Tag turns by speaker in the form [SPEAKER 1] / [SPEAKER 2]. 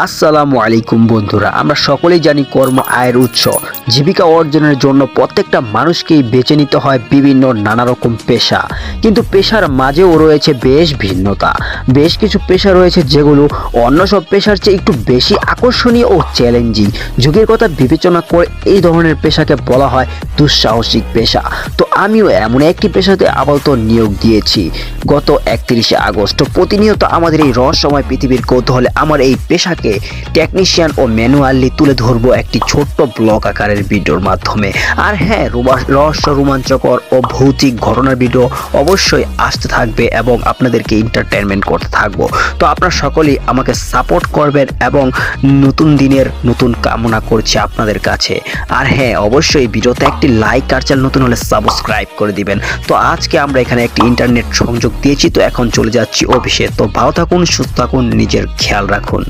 [SPEAKER 1] আসসালামু আলাইকুম বন্ধুরা, আমরা সকলেই জানি কর্ম আয়ের উৎস। জীবিকা অর্জনের জন্য প্রত্যেকটা মানুষকেই বেছে নিতে হয় বিভিন্ন নানা রকম পেশা, কিন্তু পেশার মাঝেও রয়েছে বেশ ভিন্নতা। বেশ কিছু পেশা রয়েছে যেগুলো অন্য সব পেশার চেয়ে একটু বেশি আকর্ষণীয় ও চ্যালেঞ্জিং। যুগের কথা বিবেচনা করে এই ধরনের পেশাকে বলা হয় দুঃসাহসিক পেশা। তো আমিও এমন একটি পেশাতে আপাতত নিয়োগ দিয়েছি গত 31শে আগস্ট। প্রতিনিয়ত আমাদের এই রহস্যময় পৃথিবীর কৌতূহলে আমার এই পেশাকে টেকনিশিয়ান ও ম্যানুয়ালি তুলে ধরবো একটি ছোট্ট ব্লগ আকারের ভিডিওর মাধ্যমে। আর হ্যাঁ, রহস্য, রোমাঞ্চকর ও ভৌতিক ঘটনার ভিডিও অবশ্যই আসতে থাকবে এবং আপনাদেরকে এন্টারটেনমেন্ট করতে থাকবো। তো আপনারা সকলেই আমাকে সাপোর্ট করবেন এবং নতুন দিনের নতুন কামনা করছি আপনাদের কাছে। আর হ্যাঁ, অবশ্যই ভিডিওতে একটি লাইক আর চ্যানেল নতুন হলে সাবস্ক্রাইব করে দিবেন। তো আজকে আমরা এখানে একটি ইন্টারনেট সংযোগ দিয়েছি, তো এখন চলে যাচ্ছি অফিসে। তো ভালো থাকুন, সুস্থ থাকুন, নিজের খেয়াল রাখুন।